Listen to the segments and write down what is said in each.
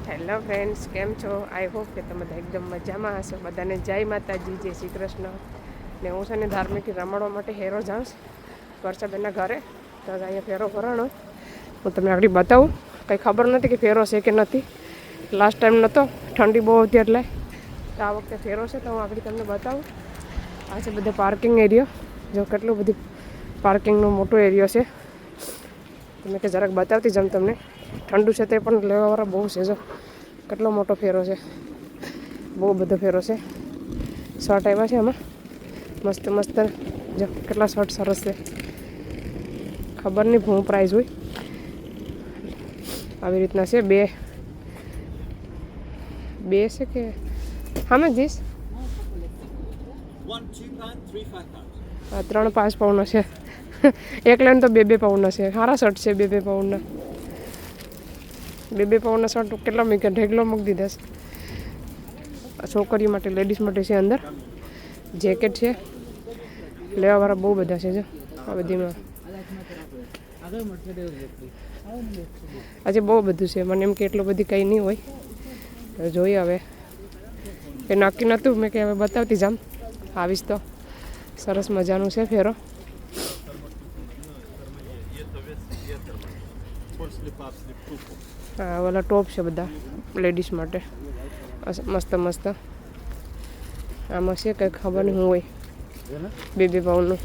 Hello friends, કેમ છો? I hope કે તમે બધા એકદમ મજામાં હશો. બધાને જય માતાજી, જય શ્રી કૃષ્ણ. ને હું છે ને ધાર્મિક રમાડવા માટે હેરો જાઉં વર્ષાબેનના ઘરે. તો અહીંયા ફેરો ભરાણો હું તમને આગળ બતાવું. કંઈ ખબર નથી કે ફેરો છે કે નથી. લાસ્ટ ટાઈમ નહોતો, ઠંડી બહુ હતી એટલે. તો આ વખતે ફેરો છે તો હું આગળ તમને બતાવું. આ છે બધો પાર્કિંગ એરિયો. જો કેટલું બધું પાર્કિંગનો મોટો એરિયો છે. તમે કે જરાક બતાવતી જમ તમને. ઠંડુ છે તે પણ લેવાવાળા બહુ છે. જો કેટલો મોટો ફેરો છે, બહુ બધો ફેરો છે. શર્ટ આવ્યા છે આમાં મસ્ત મસ્ત. જો કેટલા શર્ટ સરસ છે. ખબર નહીં શું પ્રાઇસ હોય. આવી રીતના છે. બે છે કે હા જીસ 3-5 પાઉન્ડનો છે. એક લાઈન તો 2 પાઉન્ડના છે. સારા શર્ટ છે 2 પાઉન્ડના. 2 પાઉન્ડના શર્ટ કેટલા મૂક્યા? ઢેગલો મૂકી દીધા છે. છોકરીઓ માટે, લેડીઝ માટે છે. અંદર જેકેટ છે. લેવાવાળા બહુ બધા છે. જો આ બધીમાં આજે બહુ બધું છે. મને એમ કે એટલું બધી કંઈ નહીં હોય. જોઈએ હવે, કે નક્કી નહોતું. મેં કે હવે બતાવતી જામ, આવીશ તો. સરસ મજાનું છે ફેરો. હા, ઓલા ટોપ છે બધા લેડીઝ માટે મસ્ત મસ્ત. આમાં છે કંઈ ખબર નહીં શું હોય. 2 પાઉન્ડનું.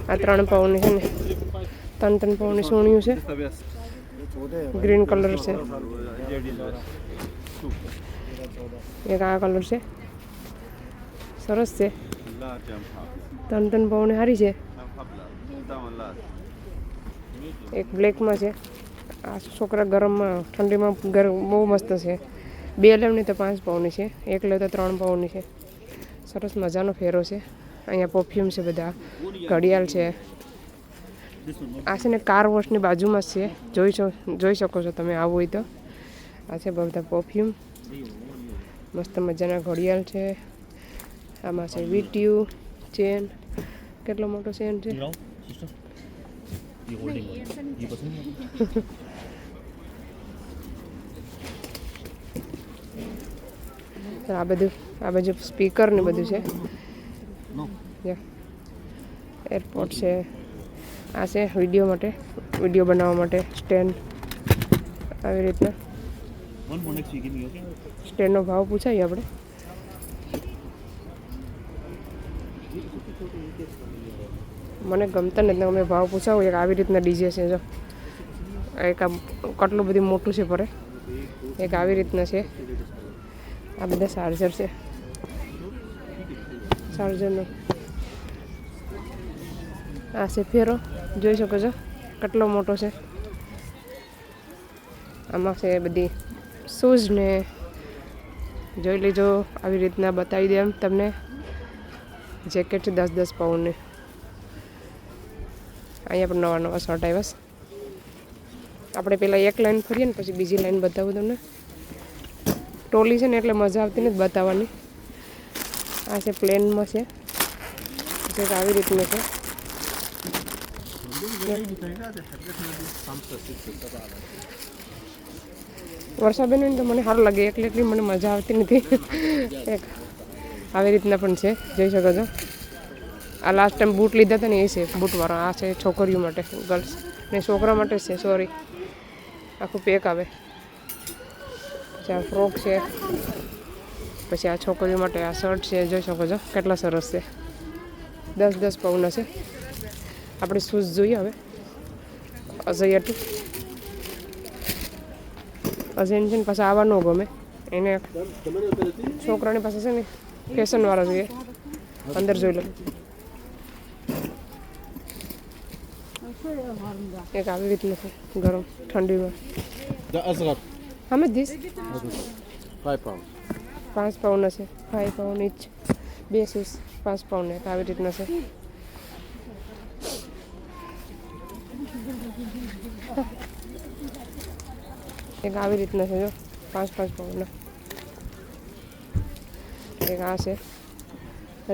આ 3 પાઉન્ડની છે ને. 3 પાઉન્ડની સોણિયું છે. ગ્રીન કલર છે. એક આ કલર છે, સરસ છે. 3 પાઉન્ડની સારી છે. એક બ્લેકમાં છે. આ છોકરા ગરમમાં, ઠંડીમાં બહુ મસ્ત છે. 2 લેવની તો 5 પાઉન્ડની છે. 1 લેવ તો 3 પાઉન્ડની છે. સરસ મજાનો ફેરો છે. અહીંયા પરફ્યુમ છે, બધા ઘડિયાળ છે. આ છે ને કાર વોશની બાજુમાં જ છે. જોઈ શકો છો તમે આવું હોય તો. આ છે બધા પરફ્યુમ. મસ્ત મજાના ઘડિયાળ છે. આમાં છે વીટીયુ ચેન. કેટલો મોટો ચેન છે. આ બધું સ્પીકર ને બધું છે. એરપોર્ટ છે. આ છે વિડીયો માટે, વિડીયો બનાવવા માટે સ્ટેન્ડ. આવી રીતના સ્ટેન્ડનો ભાવ પૂછાય આપણે. મને ગમતા નથી, અમે ભાવ પૂછાવો. એક આવી રીતના ડીજે છે. જો એક આ કેટલું બધું મોટું છે પરે. એક આવી રીતના છે. આ બધા ચાર્જર છે. ચાર્જરનો આ છે ફેરો. જોઈ શકો છો કેટલો મોટો છે. આમાં છે બધી શૂઝ ને. જોઈ લેજો. આવી રીતના બતાવી દે એમ તમને. જેકેટ છે 10 પાઉન્ડની. અહીંયા પણ નવા નવા શર્ટ આવ્યા છે. આપણે પહેલાં એક લાઈન ફરીએ ને પછી બીજી લાઈન બતાવું તમને. ટોલી છે ને એટલે મજા આવતી નથી બતાવવાની. આ છે પ્લેનમાં છે. આવી રીતનું છે. વર્ષાબેન તો મને સારું લાગે. એટલી મને મજા આવતી નથી. એક આવી રીતના પણ છે. જોઈ શકો છો. આ લાસ્ટ ટાઈમ બૂટ લીધા હતા ને એ છે બૂટવાળો. આ છે છોકરીઓ માટે, ગર્લ્સ ને છોકરા માટે છે. સોરી, આખું પેક આવે. પછી આ ફ્રોક છે. પછી આ છોકરીઓ માટે આ શર્ટ છે. જોઈ શકો છો કેટલા સરસ છે. 10 પાઉન્ડના છે. આપણે શૂઝ જોઈએ હવે. અજયને છે ને પાછા આવવા ન ગમે એને. છોકરાની પાસે છે ને ફેશનવાળા જોઈએ. અંદર જોઈ લો. એક આવી રીતનું છે ગરમ ઠંડીમાં. હા ધીસ 5 પાઉન્ડના છે. 5 પાઉન્ડ ઇચ. 2 shoes 5 pound. એક આવી રીતના છે. એક આવી રીતના છે. જો 5 પાઉન્ડના. એક આ છે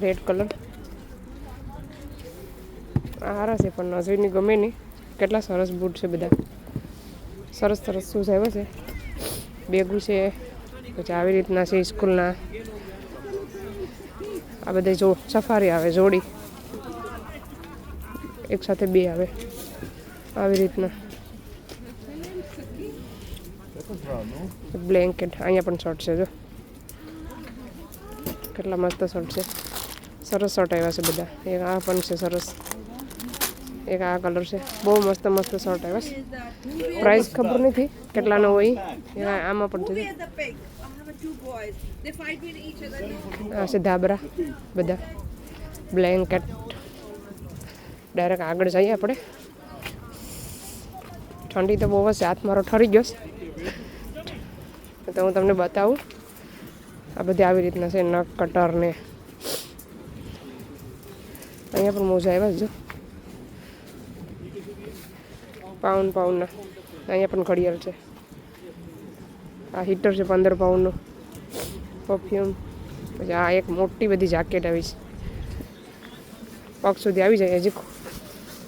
રેડ કલર. આ સારા છે પણ નજરની ગમે નહીં. કેટલા સરસ બૂટ છે બધા. સરસ સરસ શૂઝ આવ્યા છે, બેગું છે, પછી આવી રીતના છે સ્કૂલના. આ બધે જો સફારી આવે જોડી, એક સાથે 2 આવે આવી રીતના. બ્લેન્કેટ અહીંયા પણ શર્ટ છે, જો કેટલા મસ્ત શર્ટ છે. સરસ શર્ટ આવ્યા છે બધા. એક આ પણ છે સરસ, એક આ કલર છે. બહુ મસ્ત મસ્ત શર્ટ આવ્યા છે. પ્રાઇસ ખબર નથી કેટલાનો હોય. આમાં પણ છે, આ છે ધાબરા બધા, બ્લેન્કેટ. ડાયરેક્ટ આગળ જઈએ આપણે. ઠંડી તો બહુ હશે, હાથ મારો ઠરી ગયો તો હું તમને બતાવું. આ બધી આવી રીતના છે, નખ કટર ને અહીંયા પણ મોજા આવ્યા જો પાઉન્ડના. અહીંયા પણ ઘડિયાળ છે. આ હીટર છે 15 પાઉન્ડનું. પરફ્યુમ. પછી આ એક મોટી બધી જાકેટ આવી છે, પગ સુધી આવી જાય. હજી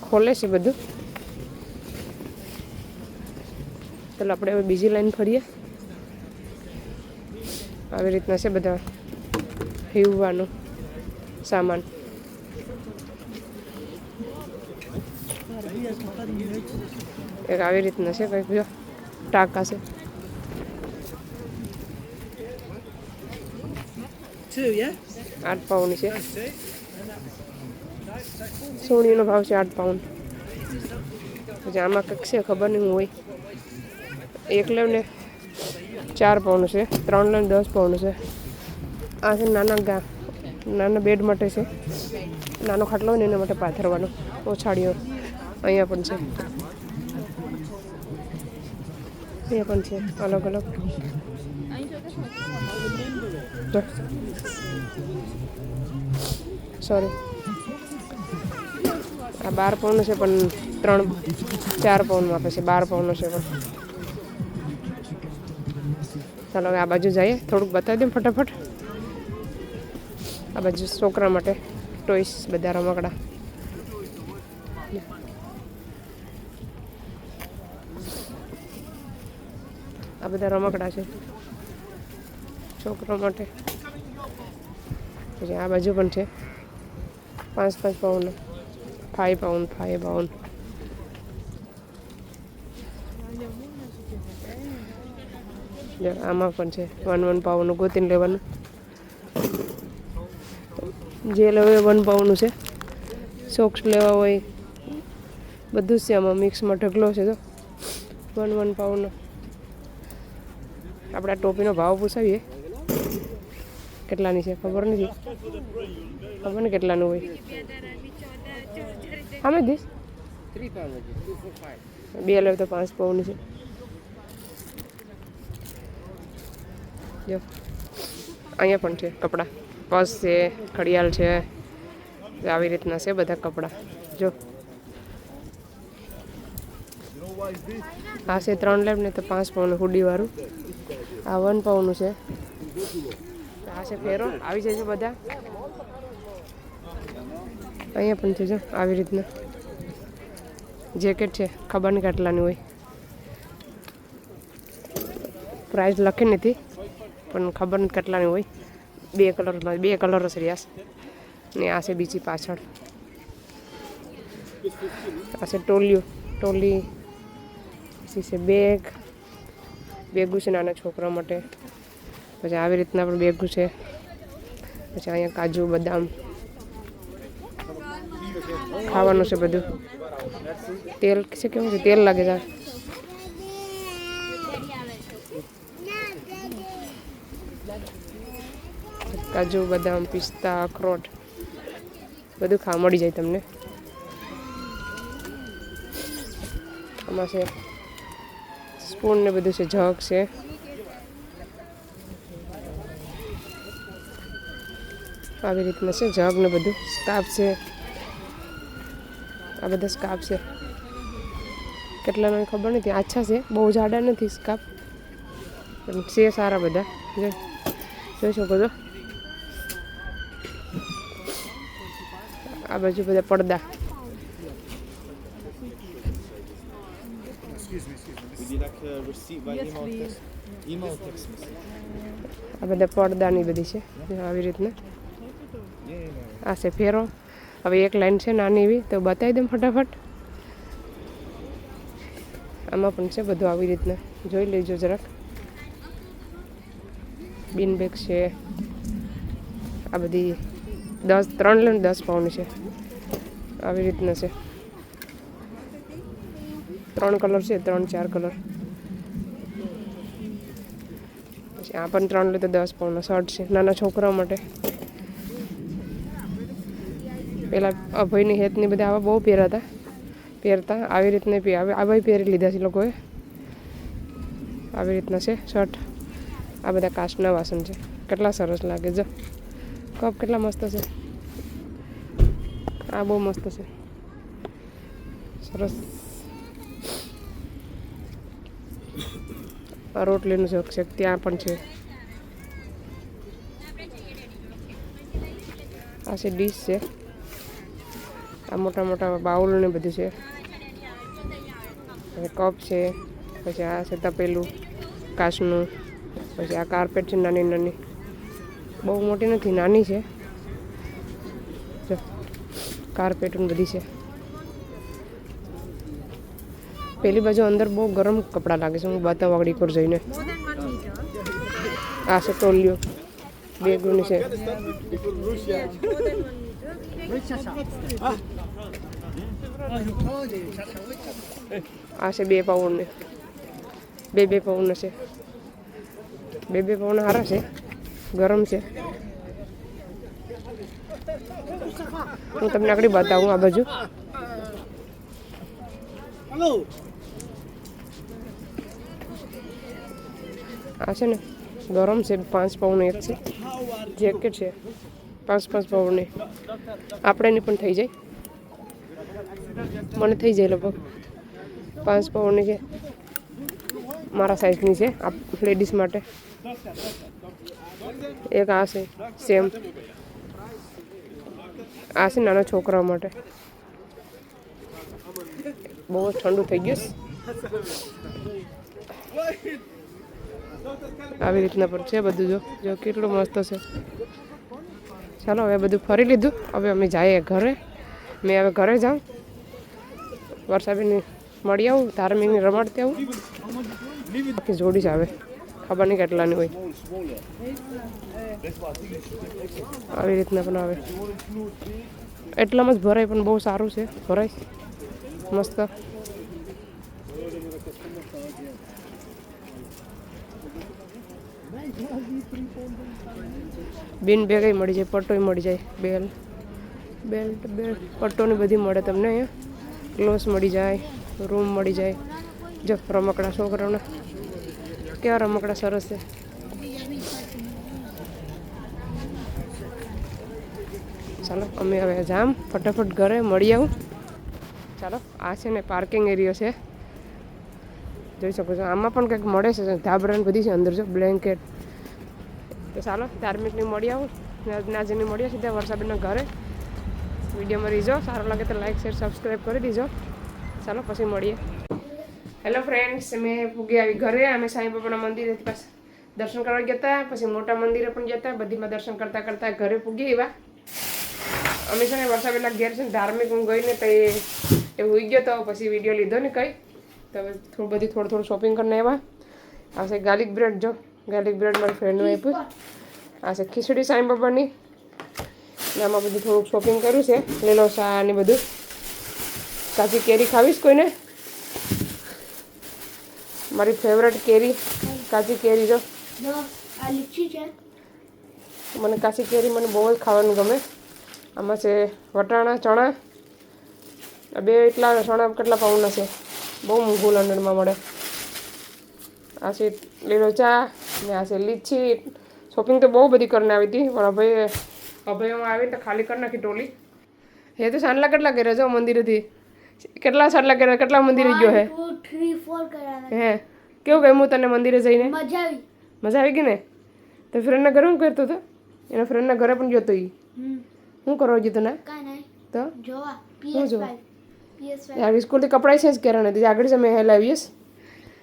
ખોલે છે બધું. ચાલો આપણે હવે બીજી લાઈન ફરીએ. આવી રીતના છે બધા હીવવાનું સામાન. એક આવી રીતના છે કંઈક, જો ટાંકા છે. $8 પાઉન્ડ છે. સોનીનો ભાવ છે $8. પછી આમાં કંઈક છે ખબર નહીં હું હોય. એક લેવ ને $4 છે, 3 લેવ $10 છે. આ છે નાના બેડ માટે છે, નાનો ખાટલો હોય ને એના માટે પાથરવાનો ઓછાડીઓ. અહીંયા પણ છે, અહીંયા પણ છે અલગ અલગ. સોરી, આ 12 પાઉન્ડ છે પણ 4 પાઉન્ડમાં આપે છે. 12 પાઉન્ડ છે પણ. ચાલો હવે આ બાજુ જઈએ, થોડુંક બતાવી દઉં ફટાફટ. આ બાજુ છોકરા માટે ટોયસ, બધા રમકડા. આ બધા રમકડા છે છોકરા માટે. પછી આ બાજુ પણ છે 5 પાઉન્ડ, 5 પાઉન્ડ, 5 પાઉન્ડ. આમાં પણ છે 1 પાઉન્ડનું ગોતીને લેવાનું. જે લેવું એ 1 પાઉન્ડનું છે. સોક્સ લેવા હોય બધું જ છે આમાં. મિક્સમાં ઢગલો છે તો 1 પાઉન્ડનો. આપણે આ ટોપીનો ભાવ પૂછાવીએ કેટલાની છે, ખબર નથી. ખબર ને કેટલાનું હોય. હા મેં દીશ 2 લેવ તો 5 પાઉન્ડ છે. જો અહીંયા પણ છે કપડાં, પર્સ છે, ઘડિયાળ છે. આવી રીતના છે બધા કપડાં. જો આ છે 3 લેવ ને તો 5 પાઉન્ડ હુડીવાળું. આ 1 પાઉન્ડનું છે. આ છે ફેરો. આવી જાય છે બધા. અહીંયા પણ છે જો આવી રીતના જેકેટ છે. ખબર નહીં કેટલાની હોય, પ્રાઇસ લખી નથી પણ ખબર નથી કેટલાની હોય. 2 કલરમાં, 2 કલર છે રિયાસ ને. આ છે બીજી પાછળ. આ છે ટોલી. પછી છે બેગું છે નાના છોકરા માટે. પછી આવી રીતના પણ બેગું છે. પછી અહીંયા કાજુ બદામ ખાવાનું છે બધું. તેલ છે, કેવું છે તેલ લાગે છે. કાજુ બદામ, પિસ્તા, અખરોટ બધું ખાવા મળી જાય તમને. આમાં છે સ્પૂન ને બધું છે, જગ છે. આવી રીતના છે જગ ને બધું. સ્કાર્ફ છે, આ બધા સ્કાર્ફ છે. કેટલાનો ખબર નથી. આછા છે, બહુ જાડા નથી સ્કાર્ફ પણ છે સારા બધા. જોઈ શકો છો. આ બાજુ બધા પડદા. આ બધા પડદાની બધી છે આવી રીતના. આ છે ફેરો. હવે એક લાઈન છે નાની એવી તો બતાવી દઉં ફટાફટ. આમાં પણ છે બધું આવી રીતના, જોઈ લેજો જરાક. બિન બેગ છે આ બધી 3 લઈને 10 પાઉન્ડ છે આવી રીતના છે. 3 કલર છે, 3-4 કલર. પછી આ પણ 3 લે તો 10 પાઉન્ડનો શર્ટ છે નાના છોકરાઓ માટે. પેલા અભયની હેતની બધા આવા બહુ પહેરતા આવી રીતના આ ભાઈ પહેરી લીધા છે લોકોએ. આવી રીતના છે શર્ટ. આ બધા કાચના વાસણ છે, કેટલા સરસ લાગે. જો કપ કેટલા મસ્ત છે. આ બહુ મસ્ત છે, સરસ. રોટલીનું છે ત્યાં પણ છે. આ છે ડીશ છે, આ મોટા મોટા બાઉલ ને બધું છે. કપ છે, પછી આ છે તપેલું કાચનું. પછી આ કાર્પેટ છે નાની નાની, બહુ મોટી નથી નાની છે. જો કાર્પેટ બધી છે. પેલી બાજુ અંદર બહુ ગરમ કપડાં લાગે છે, હું બતાવવા આગળ પર જઈને. આ છે ટોલિયો, બેગોની છે. આ છે 2 પાઉન્ડ ને 2 પાઉન્ડ છે. 2 પાઉન્ડ સારા છે, ગરમ છે. હું તમને આગળ બતાવું આ બાજુ. આ છે ને ગરમ છે, 5 પાઉન્ડ એક છે. જેકેટ છે 5 પાઉન્ડની. આપણેની પણ થઈ જાય, મને થઈ જાય લગભગ 5 પાઉન્ડની છે. મારા સાઈઝની છે આ લેડીઝ માટે. એક આ છે સેમ. આ છે નાના છોકરાઓ માટે. બહુ ઠંડુ થઈ ગયું. આવી રીતના પણ છે બધું. જો કેટલું મસ્ત છે. ચાલો હવે બધું ફરી લીધું, હવે અમે જઈએ ઘરે. મેં હવે ઘરે જાઉં, વર્ષાબેનની મળી આવું, ધાર્મિકની રમાડતી આવું. આખી જોડી જ આવે, ખબર નહીં કેટલાની હોય. આવી રીતના પણ આવે. એટલામાં જ ભરાય, પણ બહુ સારું છે, ભરાય મસ્ત. બિન બેગ મળી જાય, પટ્ટો મળી જાય, બેલ્ટ પટ્ટોની બધી મળે તમને અહીંયા. ગ્લોવ્સ મળી જાય, રૂમ મળી જાય. જો રમકડા છોકરાઓના કેવા રમકડા સરસ છે. ચાલો અમે હવે જામ ફટાફટ ઘરે મળી આવું. ચાલો આ છે ને પાર્કિંગ એરિયો છે, જોઈ શકો છો. આમાં પણ કંઈક મળે છે, ધાબરાને બધી છે અંદર. જો બ્લેન્કેટ. તો ચાલો ધાર્મિકની મળી આવું, નાજીની મળી આવું સીધા વર્ષાબેનના ઘરે. વિડીયોમાં રીજો, સારો લાગે તો લાઈક શેર સબસ્ક્રાઈબ કરી દીજો. ચાલો પછી મળીએ. હેલો ફ્રેન્ડ્સ, અમે પૂગી આવી ઘરે. અમે સાંઈબાબાના મંદિરે પાસ દર્શન કરવા ગયા હતા, પછી મોટા મંદિરે પણ ગયા હતા. બધીમાં દર્શન કરતાં કરતાં ઘરે પૂગી આવ્યા. અમે છે ને વર્ષાબેનના ઘેર છે ને ધાર્મિક હું ગઈ ને તો એ હોઈ ગયો તો પછી વિડીયો લીધો ને કંઈ તો હવે થોડું શોપિંગ કરીને આવ્યા. આ છે ગાર્લિક બ્રેડ. જો ગાર્લિક બ્રેડ મારી ફ્રેન્ડનું આપ્યું. આ છે ખીચડી સાંઈબાબાની. આમાં બધું થોડુંક શોપિંગ કર્યું છે, લીલો શા ને બધું. કાચી કેરી ખાવીશ કોઈને? મારી ફેવરેટ કેરી કાચી કેરી. જો મને કાચી કેરી મને બહુ જ ખાવાનું ગમે. આમાં છે વટાણા, ચણા. આ બે એટલા ચણા કેટલા પાઉન્ડના છે, બહુ મોંઘું લંડનમાં મળે. આ છે લીલો ચા ને આ છે લીચી. શોપિંગ તો બહુ બધી કરીને આવી હતી, પણ અભયમાં આવીને તો ખાલી કરી નાખી ટોલી. હે તો સાંડલા કેટલા કર્યા? જો મંદિરેથી કેટલા સાંડલા કર્યા, કેટલા મંદિરે ગયો હે? 2, 3, 4 હે કેવું ગમ્યું તને મંદિરે જઈને? મજા આવી ગઈ ને? તો ફ્રેન્ડના ઘરે શું કરતો હતો? એના ફ્રેન્ડના ઘરે પણ ગયો તો એ શું કરવા ગયો તને? તો શું જો યાર સ્કૂલથી કપડાં છે જ કર્યા નથી. આગળ જ અમે લાવીશ.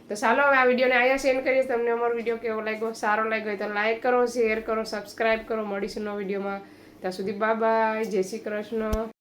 તો ચાલો હવે આ વિડીયોને અહીંયા સેન્ડ કરીએ. તમને અમારો વિડીયો કેવો લાગ્યો, સારો લાગ્યો હોય તો લાઈક કરો, શેર કરો, સબસ્ક્રાઈબ કરો. મળીશું નવા વિડીયોમાં. ત્યાં સુધી બાય બાય, જય શ્રી કૃષ્ણ.